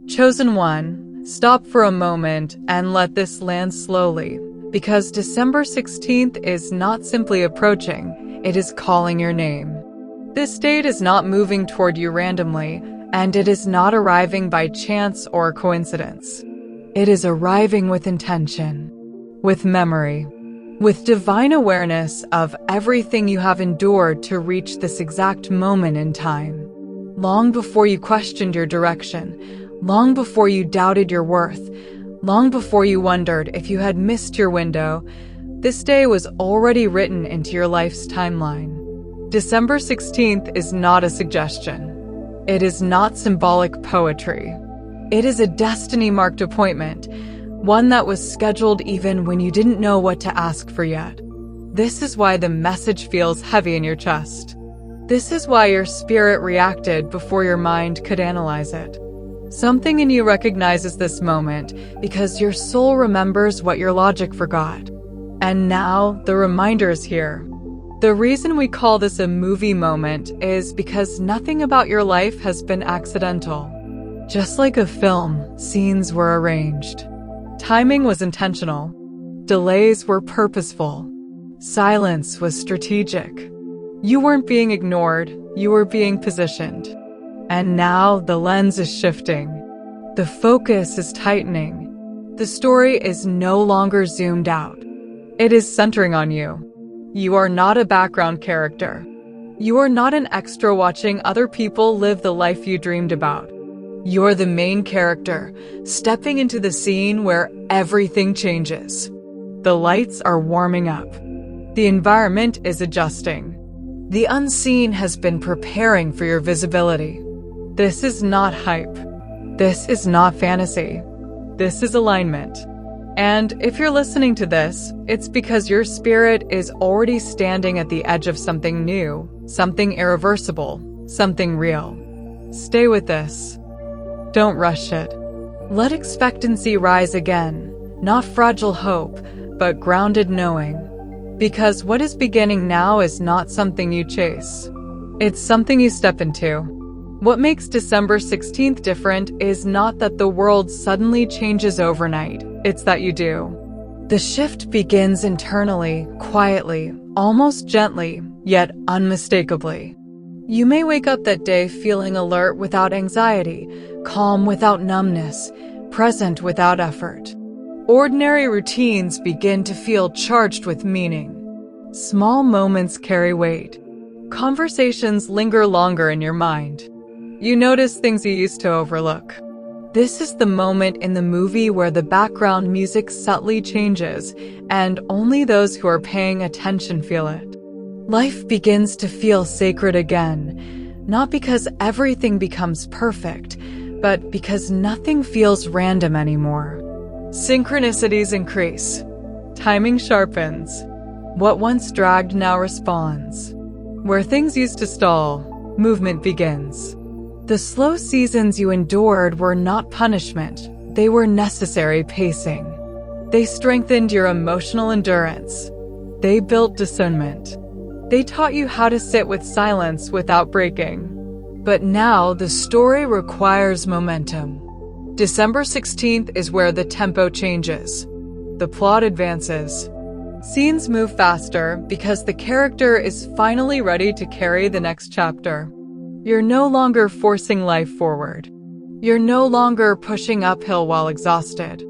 Chosen one, stop for a moment and let this land slowly, because December 16th is not simply approaching, it is calling your name. This date is not moving toward you randomly, and it is not arriving by chance or coincidence. It is arriving with intention, with memory, with divine awareness of everything you have endured to reach this exact moment in time. Long before you questioned your direction, long before you doubted your worth, long before you wondered if you had missed your window, this day was already written into your life's timeline. December 16th is not a suggestion. It is not symbolic poetry. It is a destiny-marked appointment, one that was scheduled even when you didn't know what to ask for yet. This is why the message feels heavy in your chest. This is why your spirit reacted before your mind could analyze it. Something in you recognizes this moment because your soul remembers what your logic forgot. And now the reminder is here. The reason we call this a movie moment is because nothing about your life has been accidental. Just like a film, scenes were arranged. Timing was intentional. Delays were purposeful. Silence was strategic. You weren't being ignored, you were being positioned. And now the lens is shifting. The focus is tightening. The story is no longer zoomed out. It is centering on you. You are not a background character. You are not an extra watching other people live the life you dreamed about. You're the main character, stepping into the scene where everything changes. The lights are warming up. The environment is adjusting. The unseen has been preparing for your visibility. This is not hype. This is not fantasy. This is alignment. And if you're listening to this, it's because your spirit is already standing at the edge of something new, something irreversible, something real. Stay with this. Don't rush it. Let expectancy rise again, not fragile hope, but grounded knowing. Because what is beginning now is not something you chase. It's something you step into. What makes December 16th different is not that the world suddenly changes overnight, it's that you do. The shift begins internally, quietly, almost gently, yet unmistakably. You may wake up that day feeling alert without anxiety, calm without numbness, present without effort. Ordinary routines begin to feel charged with meaning. Small moments carry weight. Conversations linger longer in your mind. You notice things you used to overlook. This is the moment in the movie where the background music subtly changes, and only those who are paying attention feel it. Life begins to feel sacred again, not because everything becomes perfect, but because nothing feels random anymore. Synchronicities increase. Timing sharpens. What once dragged now responds. Where things used to stall, movement begins. The slow seasons you endured were not punishment, they were necessary pacing. They strengthened your emotional endurance. They built discernment. They taught you how to sit with silence without breaking. But now the story requires momentum. December 16th is where the tempo changes. The plot advances. Scenes move faster because the character is finally ready to carry the next chapter. You're no longer forcing life forward. You're no longer pushing uphill while exhausted.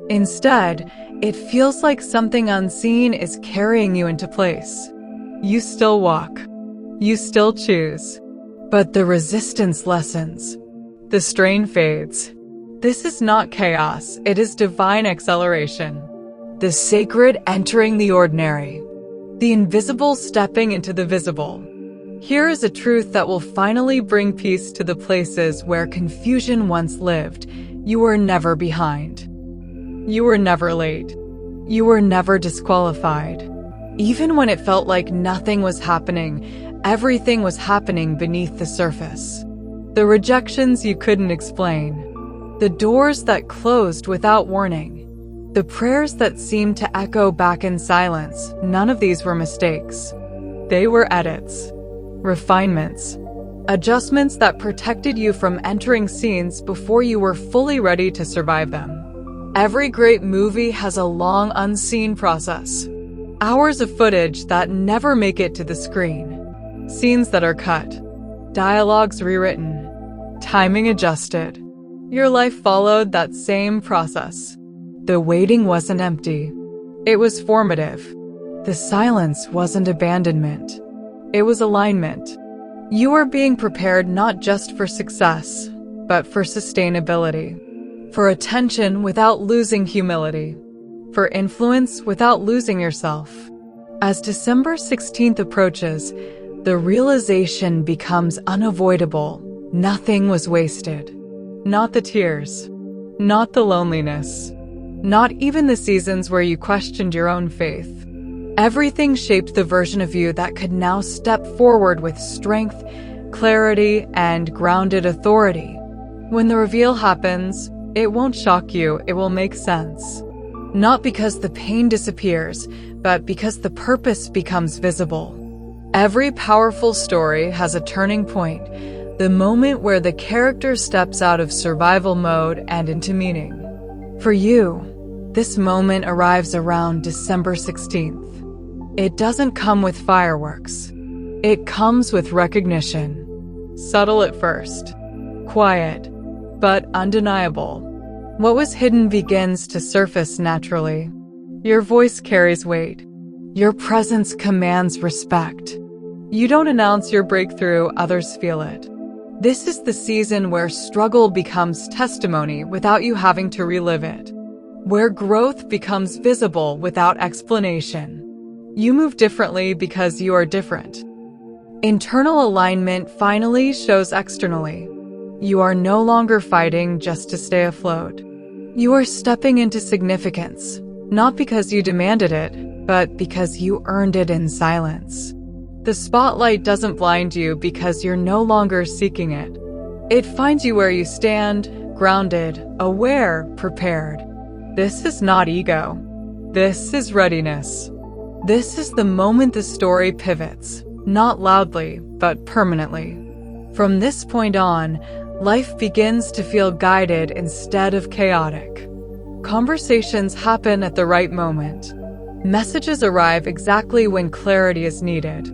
Instead, it feels like something unseen is carrying you into place. You still walk. You still choose. But the resistance lessens. The strain fades. This is not chaos, it is divine acceleration. The sacred entering the ordinary. The invisible stepping into the visible. Here is a truth that will finally bring peace to the places where confusion once lived. You were never behind. You were never late. You were never disqualified. Even when it felt like nothing was happening, everything was happening beneath the surface. The rejections you couldn't explain. The doors that closed without warning. The prayers that seemed to echo back in silence, none of these were mistakes. They were edits, refinements, Adjustments that protected you from entering scenes before you were fully ready to survive them. Every great movie has a long unseen process. Hours of footage that never make it to the screen. Scenes that are cut. Dialogues rewritten. Timing adjusted. Your life followed that same process. The waiting wasn't empty. It was formative. The silence wasn't abandonment. It was alignment. You were being prepared not just for success, but for sustainability. For attention without losing humility. For influence without losing yourself. As December 16th approaches, the realization becomes unavoidable. Nothing was wasted. Not the tears. Not the loneliness. Not even the seasons where you questioned your own faith. Everything shaped the version of you that could now step forward with strength, clarity, and grounded authority. When the reveal happens, it won't shock you, it will make sense. Not because the pain disappears, but because the purpose becomes visible. Every powerful story has a turning point, the moment where the character steps out of survival mode and into meaning. For you, this moment arrives around December 16th. It doesn't come with fireworks. It comes with recognition. Subtle at first. Quiet, but undeniable. What was hidden begins to surface naturally. Your voice carries weight. Your presence commands respect. You don't announce your breakthrough, others feel it. This is the season where struggle becomes testimony without you having to relive it. Where growth becomes visible without explanation. You move differently because you are different. Internal alignment finally shows externally. You are no longer fighting just to stay afloat. You are stepping into significance, not because you demanded it, but because you earned it in silence. The spotlight doesn't blind you because you're no longer seeking it. It finds you where you stand, grounded, aware, prepared. This is not ego. This is readiness. This is the moment the story pivots, not loudly, but permanently. From this point on, life begins to feel guided instead of chaotic. Conversations happen at the right moment. Messages arrive exactly when clarity is needed.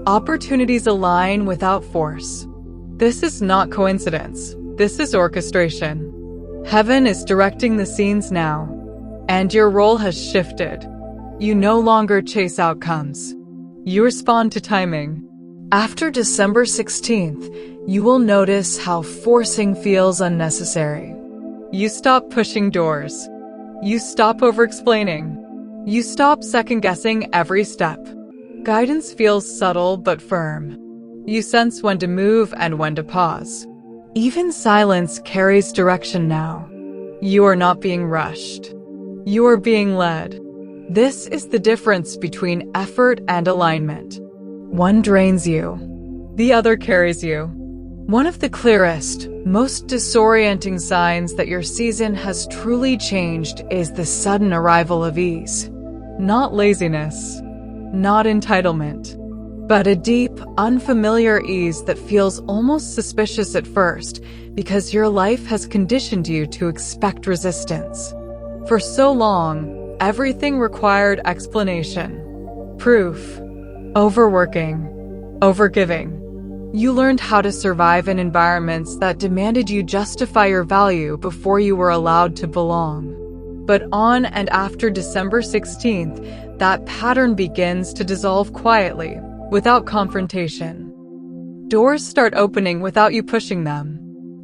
Opportunities align without force. This is not coincidence. This is orchestration. Heaven is directing the scenes now, and your role has shifted. You no longer chase outcomes. You respond to timing. After December 16th, you will notice how forcing feels unnecessary. You stop pushing doors. You stop over-explaining. You stop second-guessing every step. Guidance feels subtle but firm. You sense when to move and when to pause. Even silence carries direction now. You are not being rushed. You are being led. This is the difference between effort and alignment. One drains you. The other carries you. One of the clearest, most disorienting signs that your season has truly changed is the sudden arrival of ease. Not laziness, not entitlement, but a deep, unfamiliar ease that feels almost suspicious at first because your life has conditioned you to expect resistance. For so long, everything required explanation, proof, overworking, overgiving. You learned how to survive in environments that demanded you justify your value before you were allowed to belong. But on and after December 16th, that pattern begins to dissolve quietly, without confrontation. Doors start opening without you pushing them.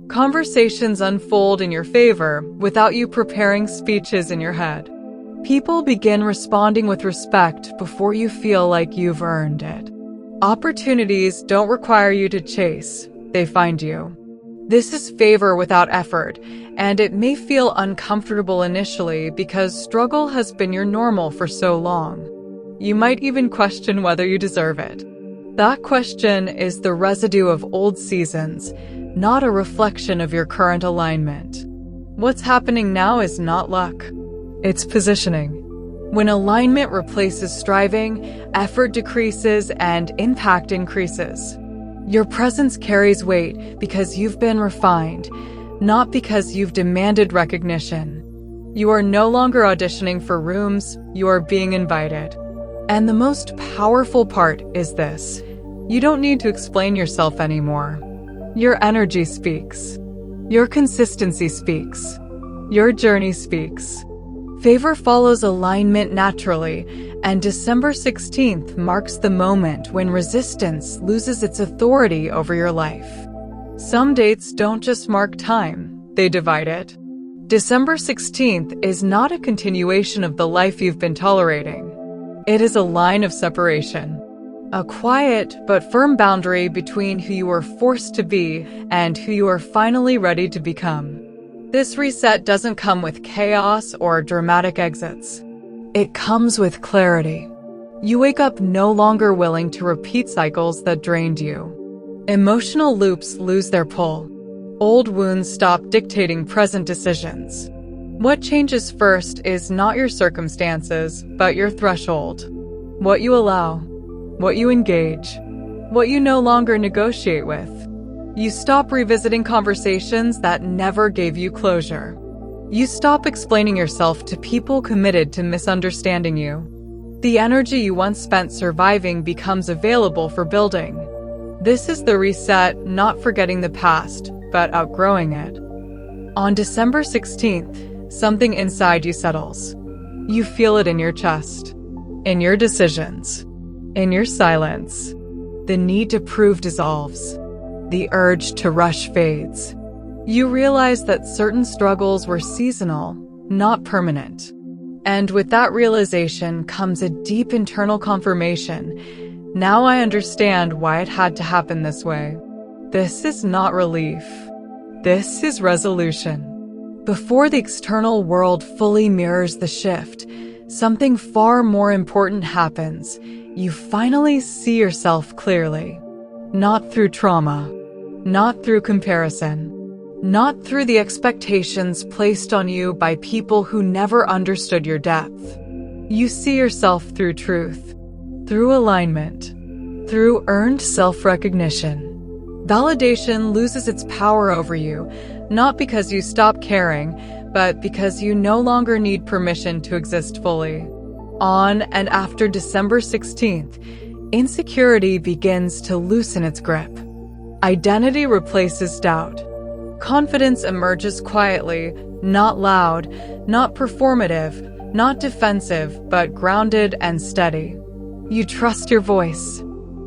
Conversations unfold in your favor without you preparing speeches in your head. People begin responding with respect before you feel like you've earned it. Opportunities don't require you to chase, they find you. This is favor without effort, and it may feel uncomfortable initially because struggle has been your normal for so long. You might even question whether you deserve it. That question is the residue of old seasons, not a reflection of your current alignment. What's happening now is not luck. It's positioning. When alignment replaces striving, effort decreases and impact increases. Your presence carries weight because you've been refined, not because you've demanded recognition. You are no longer auditioning for rooms, you are being invited. And the most powerful part is this: you don't need to explain yourself anymore. Your energy speaks. Your consistency speaks. Your journey speaks. Favor follows alignment naturally, and December 16th marks the moment when resistance loses its authority over your life. Some dates don't just mark time, they divide it. December 16th is not a continuation of the life you've been tolerating. It is a line of separation. A quiet but firm boundary between who you were forced to be and who you are finally ready to become. This reset doesn't come with chaos or dramatic exits. It comes with clarity. You wake up no longer willing to repeat cycles that drained you. Emotional loops lose their pull. Old wounds stop dictating present decisions. What changes first is not your circumstances, but your threshold. What you allow, what you engage, what you no longer negotiate with. You stop revisiting conversations that never gave you closure. You stop explaining yourself to people committed to misunderstanding you. The energy you once spent surviving becomes available for building. This is the reset, not forgetting the past, but outgrowing it. On December 16th, something inside you settles. You feel it in your chest, in your decisions, in your silence. The need to prove dissolves. The urge to rush fades. You realize that certain struggles were seasonal, not permanent. And with that realization comes a deep internal confirmation. Now I understand why it had to happen this way. This is not relief. This is resolution. Before the external world fully mirrors the shift, something far more important happens. You finally see yourself clearly. Not through trauma. Not through comparison. Not through the expectations placed on you by people who never understood your depth. You see yourself through truth, through alignment, through earned self-recognition. Validation loses its power over you, not because you stop caring, but because you no longer need permission to exist fully. On and after December 16th, insecurity begins to loosen its grip. Identity replaces doubt. Confidence emerges quietly, not loud, not performative, not defensive, but grounded and steady. You trust your voice.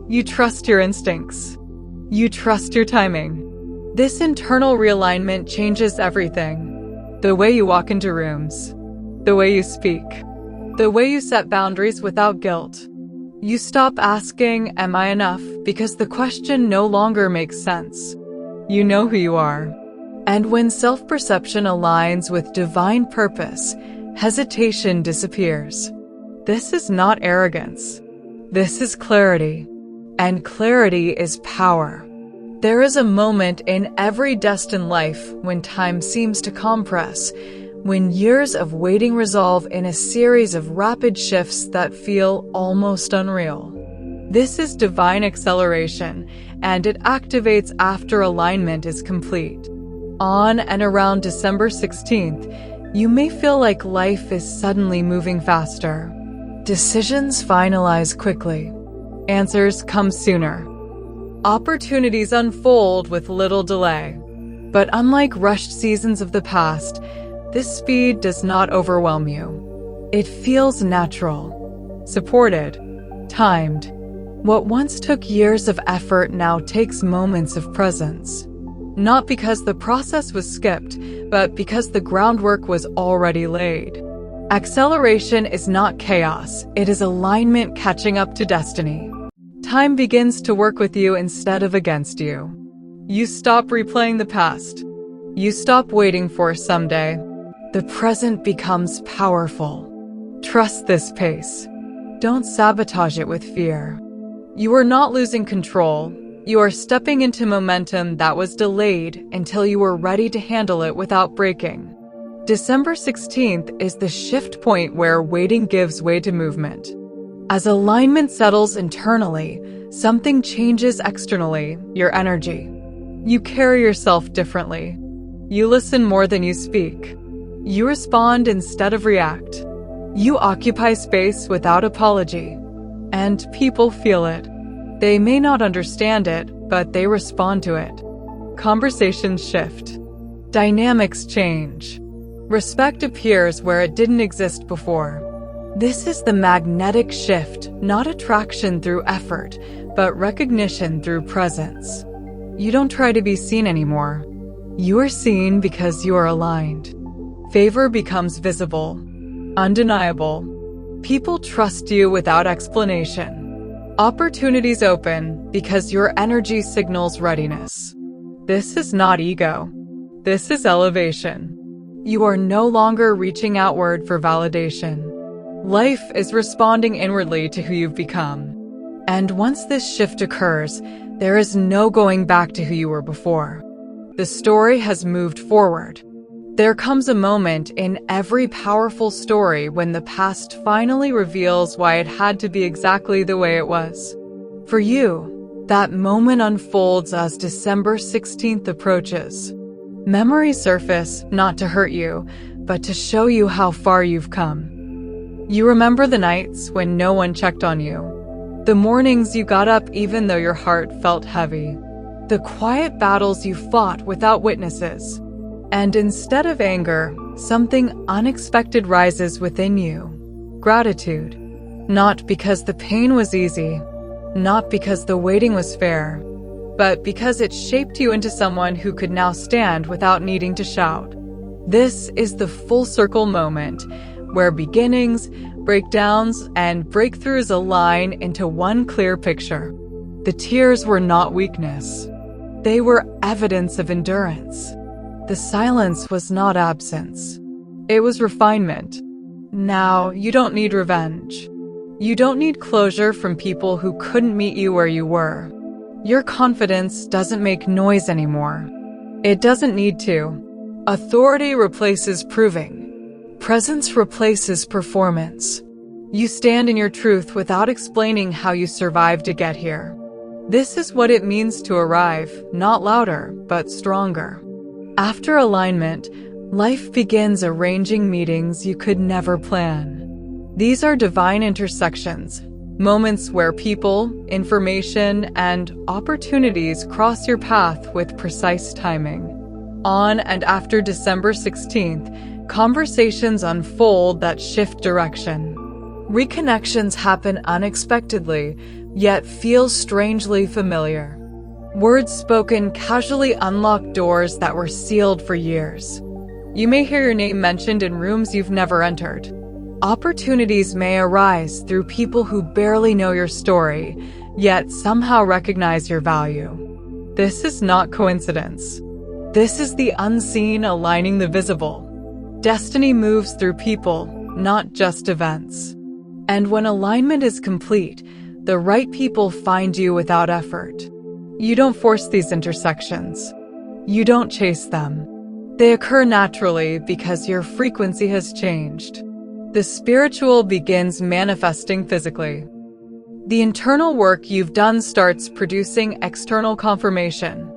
You trust your instincts. You trust your timing. This internal realignment changes everything. The way you walk into rooms, the way you speak, the way you set boundaries without guilt. You stop asking, "Am I enough?" because the question no longer makes sense. You know who you are. And when self-perception aligns with divine purpose, hesitation disappears. This is not arrogance. This is clarity. And clarity is power. There is a moment in every destined life when time seems to compress, when years of waiting resolve in a series of rapid shifts that feel almost unreal. This is divine acceleration, and it activates after alignment is complete. On and around December 16th, you may feel like life is suddenly moving faster. Decisions finalize quickly. Answers come sooner. Opportunities unfold with little delay. But unlike rushed seasons of the past, this speed does not overwhelm you. It feels natural, supported, timed. What once took years of effort now takes moments of presence. Not because the process was skipped, but because the groundwork was already laid. Acceleration is not chaos, it is alignment catching up to destiny. Time begins to work with you instead of against you. You stop replaying the past. You stop waiting for someday. The present becomes powerful. Trust this pace. Don't sabotage it with fear. You are not losing control. You are stepping into momentum that was delayed until you were ready to handle it without breaking. December 16th is the shift point where waiting gives way to movement. As alignment settles internally, Something changes externally, your energy. You carry yourself differently. You listen more than you speak. You respond instead of react. You occupy space without apology. And people feel it. They may not understand it, but they respond to it. Conversations shift. Dynamics change. Respect appears where it didn't exist before. This is the magnetic shift, not attraction through effort, but recognition through presence. You don't try to be seen anymore. You are seen because you are aligned. Favor becomes visible, undeniable. People trust you without explanation. Opportunities open because your energy signals readiness. This is not ego. This is elevation. You are no longer reaching outward for validation. Life is responding inwardly to who you've become. And once this shift occurs, there is no going back to who you were before. The story has moved forward. There comes a moment in every powerful story when the past finally reveals why it had to be exactly the way it was. For you, that moment unfolds as December 16th approaches. Memories surface not to hurt you, but to show you how far you've come. You remember the nights when no one checked on you, the mornings you got up even though your heart felt heavy, the quiet battles you fought without witnesses. And instead of anger, something unexpected rises within you. Gratitude. Not because the pain was easy, not because the waiting was fair, but because it shaped you into someone who could now stand without needing to shout. This is the full circle moment, where beginnings, breakdowns, and breakthroughs align into one clear picture. The tears were not weakness. They were evidence of endurance. The silence was not absence. It was refinement. Now, you don't need revenge. You don't need closure from people who couldn't meet you where you were. Your confidence doesn't make noise anymore. It doesn't need to. Authority replaces proving. Presence replaces performance. You stand in your truth without explaining how you survived to get here. This is what it means to arrive, not louder, but stronger. After alignment, life begins arranging meetings you could never plan. These are divine intersections, moments where people, information, and opportunities cross your path with precise timing. On and after December 16th, conversations unfold that shift direction. Reconnections happen unexpectedly, yet feel strangely familiar. Words spoken casually unlock doors that were sealed for years. You may hear your name mentioned in rooms you've never entered. Opportunities may arise through people who barely know your story, yet somehow recognize your value. This is not coincidence. This is the unseen aligning the visible. Destiny moves through people, not just events. And when alignment is complete, the right people find you without effort. You don't force these intersections. You don't chase them. They occur naturally because your frequency has changed. The spiritual begins manifesting physically. The internal work you've done starts producing external confirmation.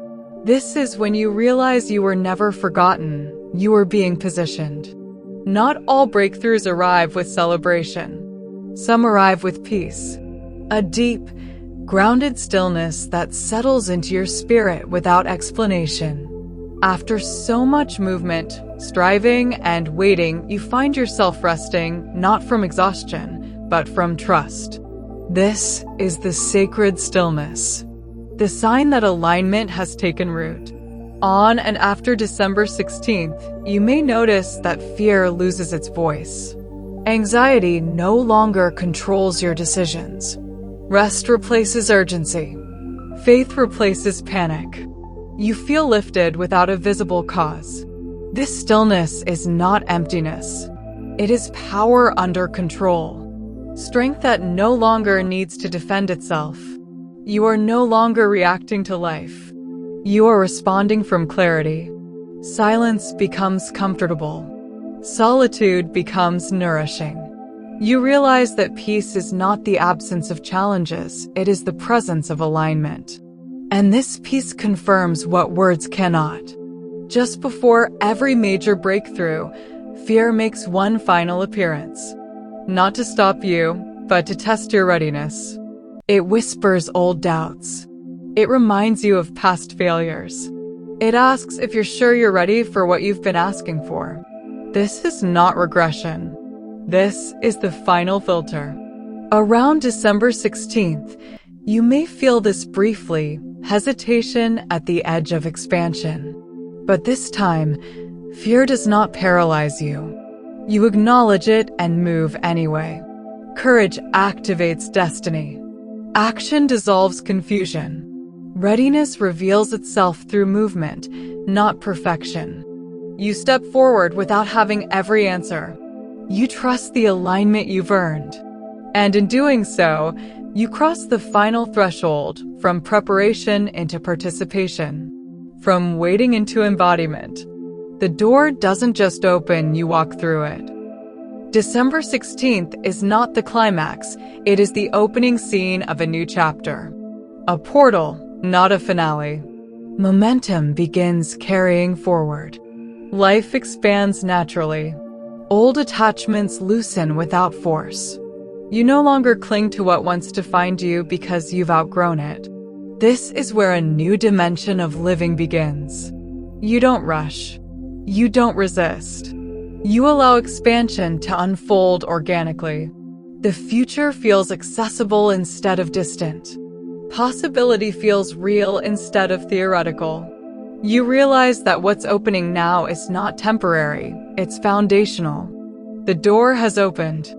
This is when you realize you were never forgotten, you were being positioned. Not all breakthroughs arrive with celebration. Some arrive with peace. A deep, grounded stillness that settles into your spirit without explanation. After so much movement, striving, and waiting, you find yourself resting not from exhaustion, but from trust. This is the sacred stillness, the sign that alignment has taken root. On and after December 16th, you may notice that fear loses its voice. Anxiety no longer controls your decisions. Rest replaces urgency. Faith replaces panic. You feel lifted without a visible cause. This stillness is not emptiness. It is power under control. Strength that no longer needs to defend itself. You are no longer reacting to life. You are responding from clarity. Silence becomes comfortable. Solitude becomes nourishing. You realize that peace is not the absence of challenges, it is the presence of alignment. And this peace confirms what words cannot. Just before every major breakthrough, fear makes one final appearance. Not to stop you, but to test your readiness. It whispers old doubts. It reminds you of past failures. It asks if you're sure you're ready for what you've been asking for. This is not regression. This is the final filter. Around December 16th, you may feel this briefly, hesitation at the edge of expansion. But this time, fear does not paralyze you. You acknowledge it and move anyway. Courage activates destiny. Action dissolves confusion. Readiness reveals itself through movement, not perfection. You step forward without having every answer. You trust the alignment you've earned. And in doing so, you cross the final threshold from preparation into participation, from waiting into embodiment. The door doesn't just open, you walk through it. December 16th is not the climax, it is the opening scene of a new chapter. A portal, not a finale. Momentum begins carrying forward. Life expands naturally. Old attachments loosen without force. You no longer cling to what once defined you because you've outgrown it. This is where a new dimension of living begins. You don't rush. You don't resist. You allow expansion to unfold organically. The future feels accessible instead of distant. Possibility feels real instead of theoretical. You realize that what's opening now is not temporary, it's foundational. The door has opened,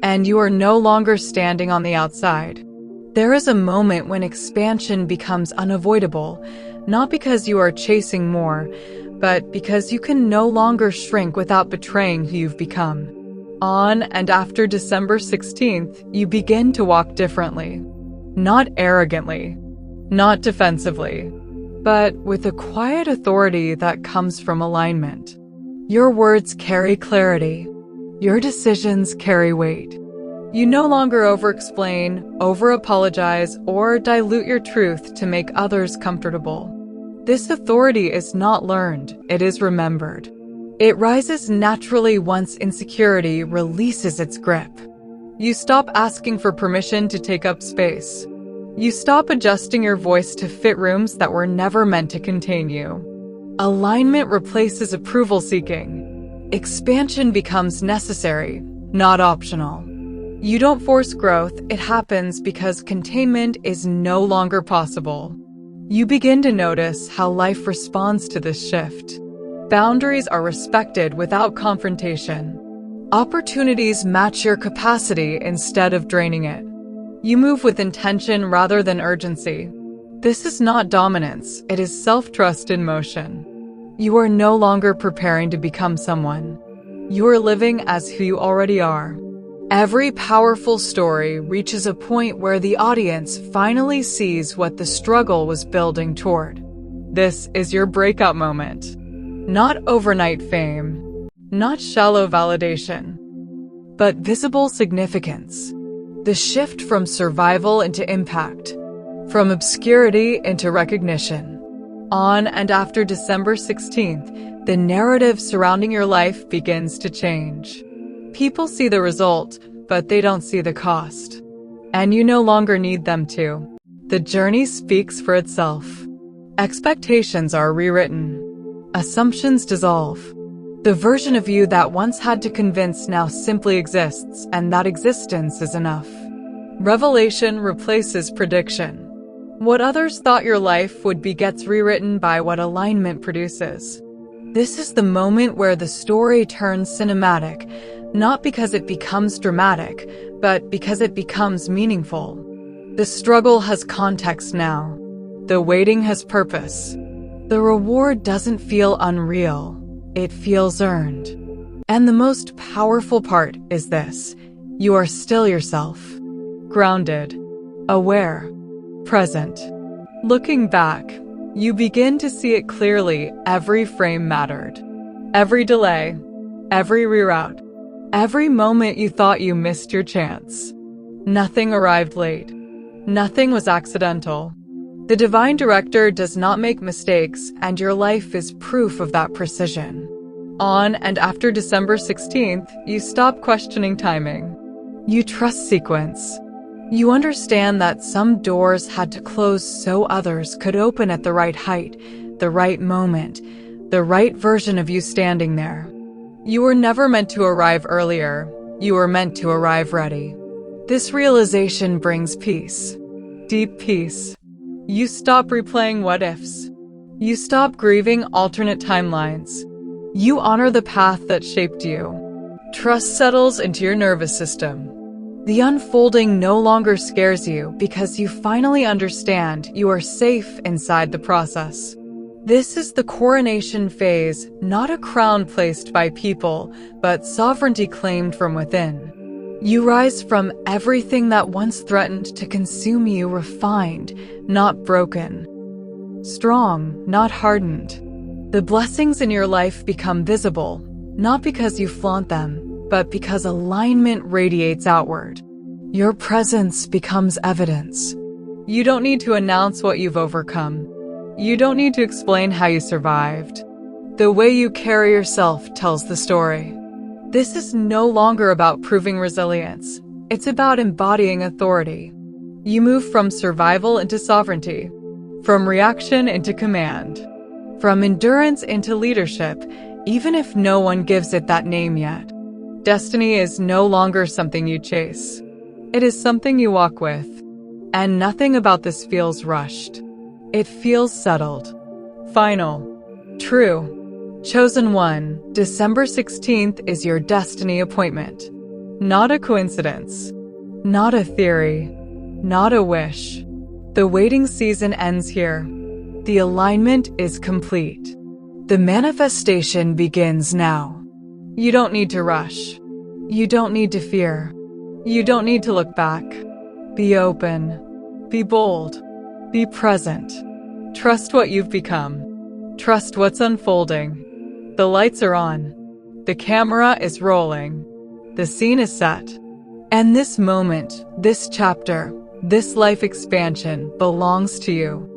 and you are no longer standing on the outside. There is a moment when expansion becomes unavoidable, not because you are chasing more, but because you can no longer shrink without betraying who you've become. On and after December 16th, you begin to walk differently. Not arrogantly, not defensively, but with a quiet authority that comes from alignment. Your words carry clarity. Your decisions carry weight. You no longer over-explain, over-apologize, or dilute your truth to make others comfortable. This authority is not learned, it is remembered. It rises naturally once insecurity releases its grip. You stop asking for permission to take up space. You stop adjusting your voice to fit rooms that were never meant to contain you. Alignment replaces approval seeking. Expansion becomes necessary, not optional. You don't force growth, it happens because containment is no longer possible. You begin to notice how life responds to this shift. Boundaries are respected without confrontation. Opportunities match your capacity instead of draining it. You move with intention rather than urgency. This is not dominance, it is self-trust in motion. You are no longer preparing to become someone. You are living as who you already are. Every powerful story reaches a point where the audience finally sees what the struggle was building toward. This is your breakout moment. Not overnight fame, not shallow validation, but visible significance. The shift from survival into impact, from obscurity into recognition. On and after December 16th, the narrative surrounding your life begins to change. People see the result, but they don't see the cost. And you no longer need them to. The journey speaks for itself. Expectations are rewritten. Assumptions dissolve. The version of you that once had to convince now simply exists, and that existence is enough. Revelation replaces prediction. What others thought your life would be gets rewritten by what alignment produces. This is the moment where the story turns cinematic, not because it becomes dramatic, but because it becomes meaningful. The struggle has context now. The waiting has purpose. The reward doesn't feel unreal. It feels earned. And the most powerful part is this: you are still yourself. Grounded. Aware. Present. Looking back, you begin to see it clearly. Every frame mattered. Every delay. Every reroute. every moment you thought you missed your chance. Nothing arrived late. Nothing was accidental. The divine director does not make mistakes, and your life is proof of that precision. On and after December 16th, you stop questioning timing. You trust sequence. You understand that some doors had to close so others could open at the right height, the right moment, the right version of you standing there. You were never meant to arrive earlier. You were meant to arrive ready. This realization brings peace. Deep peace. You stop replaying what-ifs. You stop grieving alternate timelines. You honor the path that shaped you. Trust settles into your nervous system. The unfolding no longer scares you because you finally understand you are safe inside the process. This is the coronation phase, not a crown placed by people, but sovereignty claimed from within. You rise from everything that once threatened to consume you refined, not broken. Strong, not hardened. The blessings in your life become visible, not because you flaunt them, but because alignment radiates outward. Your presence becomes evidence. You don't need to announce what you've overcome. You don't need to explain how you survived. The way you carry yourself tells the story. This is no longer about proving resilience. It's about embodying authority. You move from survival into sovereignty, from reaction into command, from endurance into leadership, even if no one gives it that name yet. Destiny is no longer something you chase. It is something you walk with. And nothing about this feels rushed. It feels settled. Final. True. Chosen one, December 16th is your destiny appointment. Not a coincidence. Not a theory. Not a wish. The waiting season ends here. The alignment is complete. The manifestation begins now. You don't need to rush. You don't need to fear. You don't need to look back. Be open. Be bold. Be present. Trust what you've become. Trust what's unfolding. The lights are on. The camera is rolling. The scene is set. And this moment, this chapter, this life expansion belongs to you.